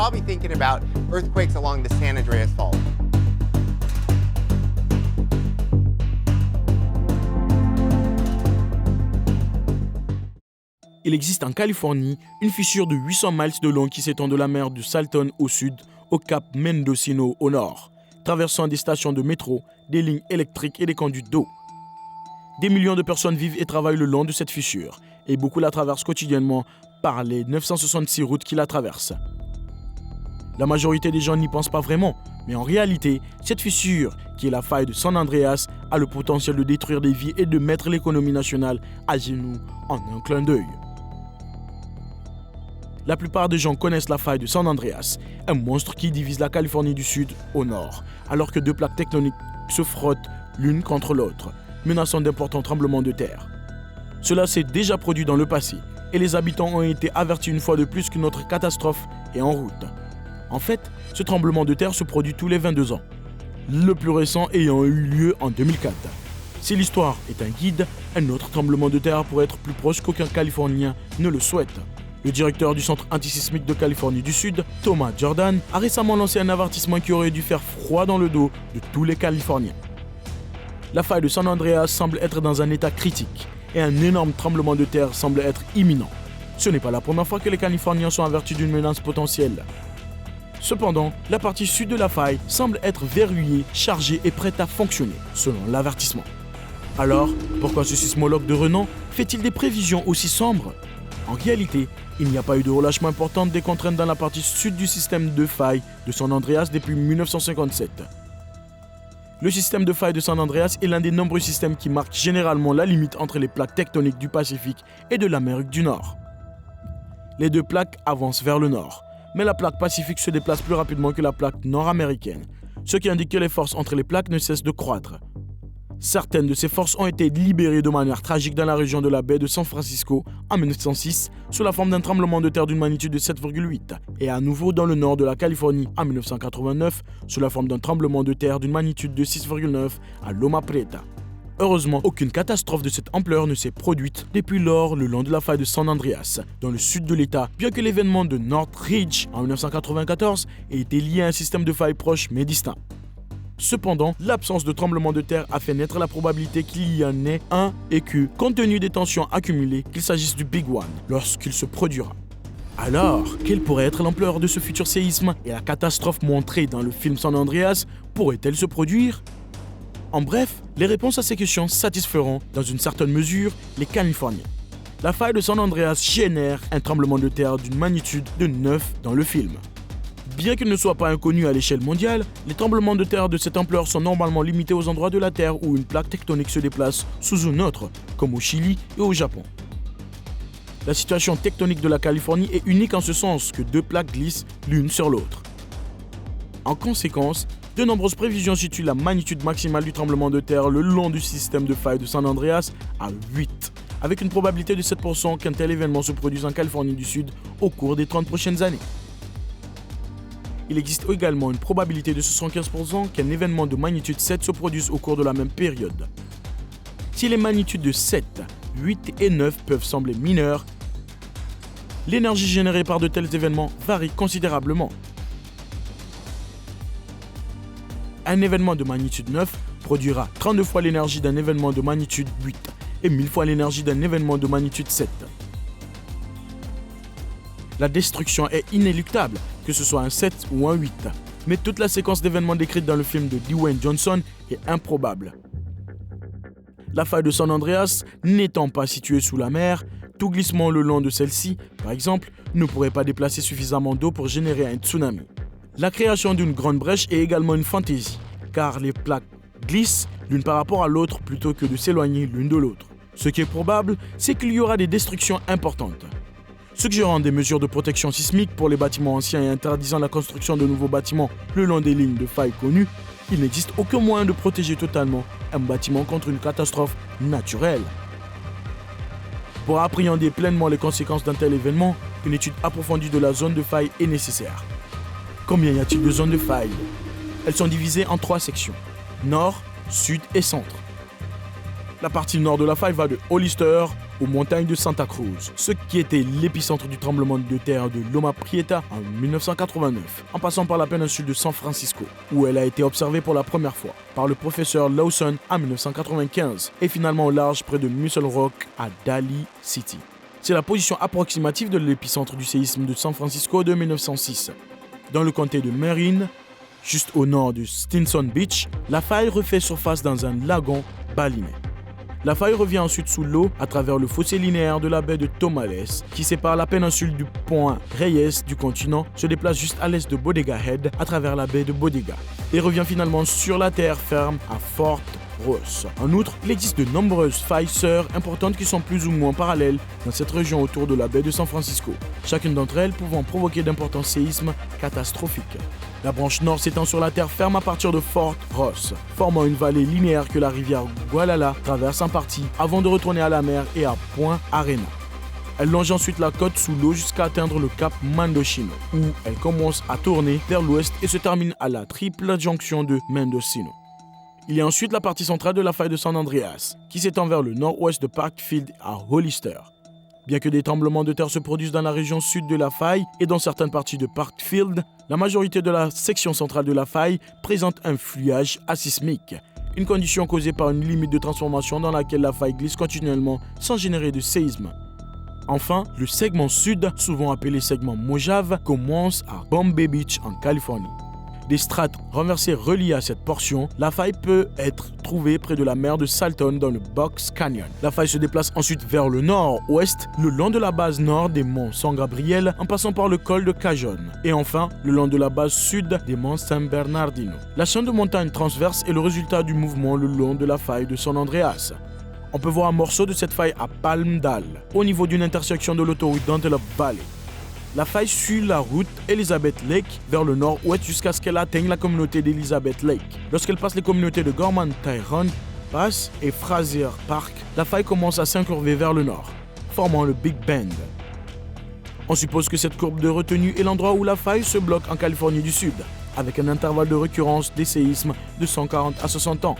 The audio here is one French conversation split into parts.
probably thinking about earthquakes along the San Andreas Fault. Il existe en Californie une fissure de 800 miles de long qui s'étend de la mer de Salton au sud au cap Mendocino au nord, traversant des stations de métro, des lignes électriques et des conduites d'eau. Des millions de personnes vivent et travaillent le long de cette fissure, et beaucoup la traversent quotidiennement par les 966 routes qui la traversent. La majorité des gens n'y pensent pas vraiment, mais en réalité, cette fissure, qui est la faille de San Andreas, a le potentiel de détruire des vies et de mettre l'économie nationale à genoux en un clin d'œil. La plupart des gens connaissent la faille de San Andreas, un monstre qui divise la Californie du Sud au nord, alors que deux plaques tectoniques se frottent l'une contre l'autre, menaçant d'importants tremblements de terre. Cela s'est déjà produit dans le passé, et les habitants ont été avertis une fois de plus qu'une autre catastrophe est en route. En fait, ce tremblement de terre se produit tous les 22 ans, le plus récent ayant eu lieu en 2004. Si l'histoire est un guide, un autre tremblement de terre pourrait être plus proche qu'aucun Californien ne le souhaite. Le directeur du Centre antisismique de Californie du Sud, Thomas Jordan, a récemment lancé un avertissement qui aurait dû faire froid dans le dos de tous les Californiens. La faille de San Andreas semble être dans un état critique et un énorme tremblement de terre semble être imminent. Ce n'est pas la première fois que les Californiens sont avertis d'une menace potentielle. Cependant, la partie sud de la faille semble être verrouillée, chargée et prête à fonctionner, selon l'avertissement. Alors, pourquoi ce sismologue de renom fait-il des prévisions aussi sombres ? En réalité, il n'y a pas eu de relâchement important des contraintes dans la partie sud du système de faille de San Andreas depuis 1957. Le système de faille de San Andreas est l'un des nombreux systèmes qui marquent généralement la limite entre les plaques tectoniques du Pacifique et de l'Amérique du Nord. Les deux plaques avancent vers le nord, mais la plaque pacifique se déplace plus rapidement que la plaque nord-américaine, ce qui indique que les forces entre les plaques ne cessent de croître. Certaines de ces forces ont été libérées de manière tragique dans la région de la baie de San Francisco en 1906 sous la forme d'un tremblement de terre d'une magnitude de 7,8 et à nouveau dans le nord de la Californie en 1989 sous la forme d'un tremblement de terre d'une magnitude de 6,9 à Loma Prieta. Heureusement, aucune catastrophe de cette ampleur ne s'est produite depuis lors le long de la faille de San Andreas, dans le sud de l'État, bien que l'événement de Northridge en 1994 ait été lié à un système de faille proche mais distinct. Cependant, l'absence de tremblement de terre a fait naître la probabilité qu'il y en ait un et que, compte tenu des tensions accumulées, qu'il s'agisse du Big One lorsqu'il se produira. Alors, quelle pourrait être l'ampleur de ce futur séisme et la catastrophe montrée dans le film San Andreas pourrait-elle se produire ? En bref, les réponses à ces questions satisferont, dans une certaine mesure, les Californiens. La faille de San Andreas génère un tremblement de terre d'une magnitude de 9 dans le film. Bien qu'il ne soit pas inconnu à l'échelle mondiale, les tremblements de terre de cette ampleur sont normalement limités aux endroits de la Terre où une plaque tectonique se déplace sous une autre, comme au Chili et au Japon. La situation tectonique de la Californie est unique en ce sens que deux plaques glissent l'une sur l'autre. En conséquence, de nombreuses prévisions situent la magnitude maximale du tremblement de terre le long du système de faille de San Andreas à 8, avec une probabilité de 7% qu'un tel événement se produise en Californie du Sud au cours des 30 prochaines années. Il existe également une probabilité de 75% qu'un événement de magnitude 7 se produise au cours de la même période. Si les magnitudes de 7, 8 et 9 peuvent sembler mineures, l'énergie générée par de tels événements varie considérablement. Un événement de magnitude 9 produira 32 fois l'énergie d'un événement de magnitude 8 et 1000 fois l'énergie d'un événement de magnitude 7. La destruction est inéluctable, que ce soit un 7 ou un 8, mais toute la séquence d'événements décrite dans le film de Dwayne Johnson est improbable. La faille de San Andreas n'étant pas située sous la mer, tout glissement le long de celle-ci, par exemple, ne pourrait pas déplacer suffisamment d'eau pour générer un tsunami. La création d'une grande brèche est également une fantaisie, car les plaques glissent l'une par rapport à l'autre plutôt que de s'éloigner l'une de l'autre. Ce qui est probable, c'est qu'il y aura des destructions importantes. Suggérant des mesures de protection sismique pour les bâtiments anciens et interdisant la construction de nouveaux bâtiments le long des lignes de faille connues, il n'existe aucun moyen de protéger totalement un bâtiment contre une catastrophe naturelle. Pour appréhender pleinement les conséquences d'un tel événement, une étude approfondie de la zone de faille est nécessaire. Combien y a-t-il de zones de faille ? Elles sont divisées en 3 sections, nord, sud et centre. La partie nord de la faille va de Hollister aux montagnes de Santa Cruz, ce qui était l'épicentre du tremblement de terre de Loma Prieta en 1989, en passant par la péninsule de San Francisco, où elle a été observée pour la première fois par le professeur Lawson en 1995, et finalement au large près de Mussel Rock à Daly City. C'est la position approximative de l'épicentre du séisme de San Francisco de 1906. Dans le comté de Marin, juste au nord de Stinson Beach, la faille refait surface dans un lagon baliné. La faille revient ensuite sous l'eau à travers le fossé linéaire de la baie de Tomales, qui sépare la péninsule du point Reyes du continent, se déplace juste à l'est de Bodega Head à travers la baie de Bodega, et revient finalement sur la terre ferme à Fort Ross. En outre, il existe de nombreuses failles sœurs importantes qui sont plus ou moins parallèles dans cette région autour de la baie de San Francisco, chacune d'entre elles pouvant provoquer d'importants séismes catastrophiques. La branche nord s'étend sur la terre ferme à partir de Fort Ross, formant une vallée linéaire que la rivière Gualala traverse en partie avant de retourner à la mer et à Point Arena. Elle longe ensuite la côte sous l'eau jusqu'à atteindre le cap Mendocino, où elle commence à tourner vers l'ouest et se termine à la triple jonction de Mendocino. Il y a ensuite la partie centrale de la faille de San Andreas, qui s'étend vers le nord-ouest de Parkfield à Hollister. Bien que des tremblements de terre se produisent dans la région sud de la faille et dans certaines parties de Parkfield, la majorité de la section centrale de la faille présente un fluage asismique, une condition causée par une limite de transformation dans laquelle la faille glisse continuellement sans générer de séisme. Enfin, le segment sud, souvent appelé segment Mojave, commence à Bombay Beach en Californie. Des strates renversées reliées à cette portion, la faille peut être trouvée près de la mer de Salton dans le Box Canyon. La faille se déplace ensuite vers le nord-ouest, le long de la base nord des monts San Gabriel, en passant par le col de Cajon, et enfin le long de la base sud des monts San Bernardino. La chaîne de montagnes transverse est le résultat du mouvement le long de la faille de San Andreas. On peut voir un morceau de cette faille à Palmdale, au niveau d'une intersection de l'autoroute d'Antelope Valley. La faille suit la route Elizabeth Lake vers le nord-ouest jusqu'à ce qu'elle atteigne la communauté d'Elizabeth Lake. Lorsqu'elle passe les communautés de Gorman Tyrone Pass et Frazier Park, la faille commence à s'incurver vers le nord, formant le Big Bend. On suppose que cette courbe de retenue est l'endroit où la faille se bloque en Californie du Sud, avec un intervalle de récurrence des séismes de 140 à 60 ans.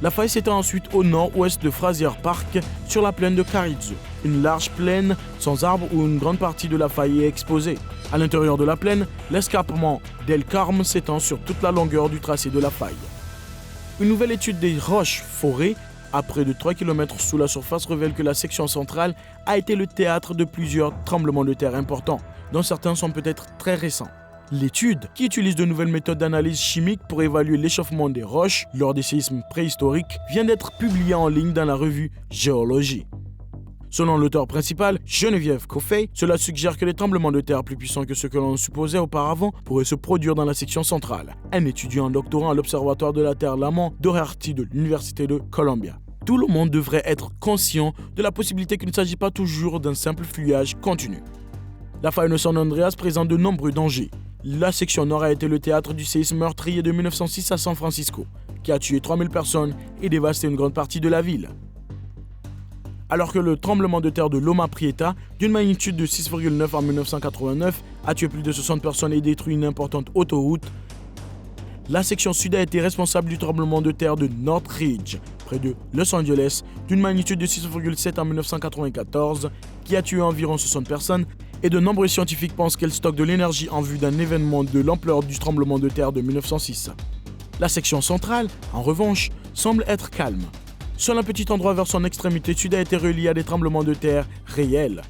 La faille s'étend ensuite au nord-ouest de Frazier Park sur la plaine de Carrizo, une large plaine sans arbres où une grande partie de la faille est exposée. À l'intérieur de la plaine, l'escarpement d'El Carme s'étend sur toute la longueur du tracé de la faille. Une nouvelle étude des roches forées, à près de 3 km sous la surface, révèle que la section centrale a été le théâtre de plusieurs tremblements de terre importants, dont certains sont peut-être très récents. L'étude, qui utilise de nouvelles méthodes d'analyse chimique pour évaluer l'échauffement des roches lors des séismes préhistoriques, vient d'être publiée en ligne dans la revue Géologie. Selon l'auteur principal, Geneviève Coffey, cela suggère que les tremblements de terre plus puissants que ceux que l'on supposait auparavant pourraient se produire dans la section centrale. Un étudiant doctorant à l'Observatoire de la Terre Lamont Doherty de l'Université de Columbia. Tout le monde devrait être conscient de la possibilité qu'il ne s'agit pas toujours d'un simple fluage continu. La faille de San Andreas présente de nombreux dangers. La section nord a été le théâtre du séisme meurtrier de 1906 à San Francisco, qui a tué 3000 personnes et dévasté une grande partie de la ville. Alors que le tremblement de terre de Loma Prieta, d'une magnitude de 6,9 en 1989, a tué plus de 60 personnes et détruit une importante autoroute, la section sud a été responsable du tremblement de terre de Northridge, près de Los Angeles, d'une magnitude de 6,7 en 1994, qui a tué environ 60 personnes, et de nombreux scientifiques pensent qu'elle stocke de l'énergie en vue d'un événement de l'ampleur du tremblement de terre de 1906. La section centrale, en revanche, semble être calme. Seul un petit endroit vers son extrémité sud a été relié à des tremblements de terre réels.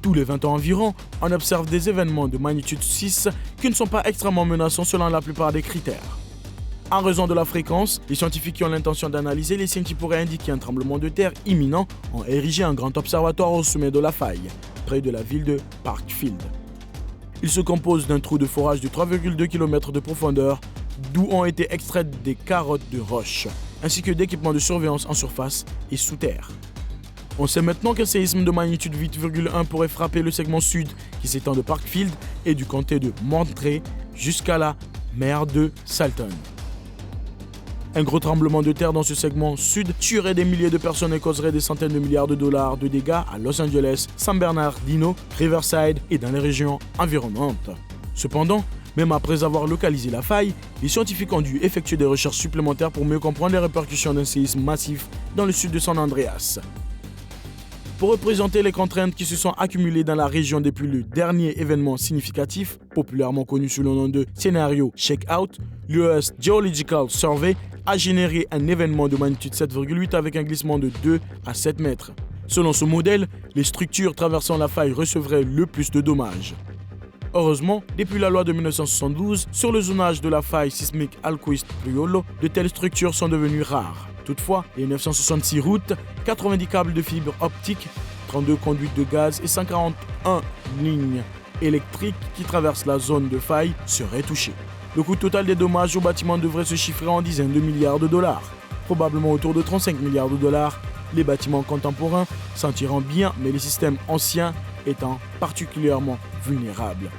Tous les 20 ans environ, on observe des événements de magnitude 6 qui ne sont pas extrêmement menaçants selon la plupart des critères. En raison de la fréquence, les scientifiques qui ont l'intention d'analyser les signes qui pourraient indiquer un tremblement de terre imminent ont érigé un grand observatoire au sommet de la faille, près de la ville de Parkfield. Il se compose d'un trou de forage de 3,2 km de profondeur, d'où ont été extraites des carottes de roche, ainsi que d'équipements de surveillance en surface et sous terre. On sait maintenant qu'un séisme de magnitude 8,1 pourrait frapper le segment sud qui s'étend de Parkfield et du comté de Monterey jusqu'à la mer de Salton. Un gros tremblement de terre dans ce segment sud tuerait des milliers de personnes et causerait des centaines de milliards de dollars de dégâts à Los Angeles, San Bernardino, Riverside et dans les régions environnantes. Cependant, même après avoir localisé la faille, les scientifiques ont dû effectuer des recherches supplémentaires pour mieux comprendre les répercussions d'un séisme massif dans le sud de San Andreas. Pour représenter les contraintes qui se sont accumulées dans la région depuis le dernier événement significatif, populairement connu sous le nom de scénario Shakeout, l'US Geological Survey a généré un événement de magnitude 7,8 avec un glissement de 2 à 7 mètres. Selon ce modèle, les structures traversant la faille recevraient le plus de dommages. Heureusement, depuis la loi de 1972 sur le zonage de la faille sismique Alcoist-Priolo, de telles structures sont devenues rares. Toutefois, les 966 routes, 90 câbles de fibre optique, 32 conduites de gaz et 141 lignes électriques qui traversent la zone de faille seraient touchées. Le coût total des dommages au bâtiment devrait se chiffrer en dizaines de milliards de dollars, probablement autour de 35 milliards de dollars, les bâtiments contemporains s'en tirant bien, mais les systèmes anciens étant particulièrement vulnérables.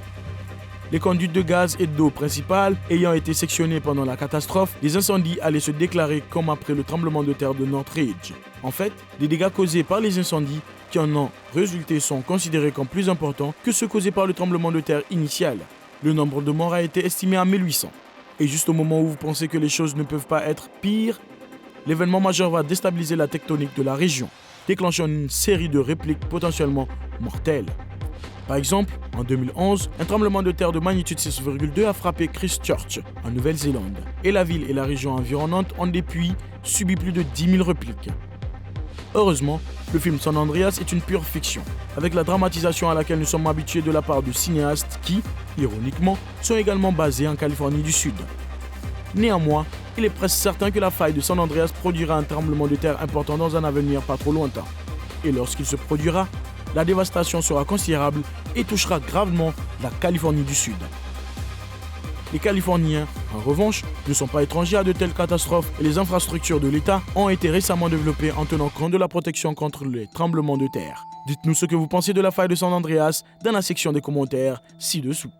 Les conduites de gaz et d'eau principales ayant été sectionnées pendant la catastrophe, les incendies allaient se déclarer comme après le tremblement de terre de Northridge. En fait, les dégâts causés par les incendies qui en ont résulté sont considérés comme plus importants que ceux causés par le tremblement de terre initial. Le nombre de morts a été estimé à 1800. Et juste au moment où vous pensez que les choses ne peuvent pas être pires, l'événement majeur va déstabiliser la tectonique de la région, déclenchant une série de répliques potentiellement mortelles. Par exemple, en 2011, un tremblement de terre de magnitude 6,2 a frappé Christchurch, en Nouvelle-Zélande, et la ville et la région environnante ont depuis subi plus de 10 000 répliques. Heureusement, le film San Andreas est une pure fiction, avec la dramatisation à laquelle nous sommes habitués de la part de cinéastes qui, ironiquement, sont également basés en Californie du Sud. Néanmoins, il est presque certain que la faille de San Andreas produira un tremblement de terre important dans un avenir pas trop lointain. Et lorsqu'il se produira, la dévastation sera considérable et touchera gravement la Californie du Sud. Les Californiens, en revanche, ne sont pas étrangers à de telles catastrophes et les infrastructures de l'État ont été récemment développées en tenant compte de la protection contre les tremblements de terre. Dites-nous ce que vous pensez de la faille de San Andreas dans la section des commentaires ci-dessous.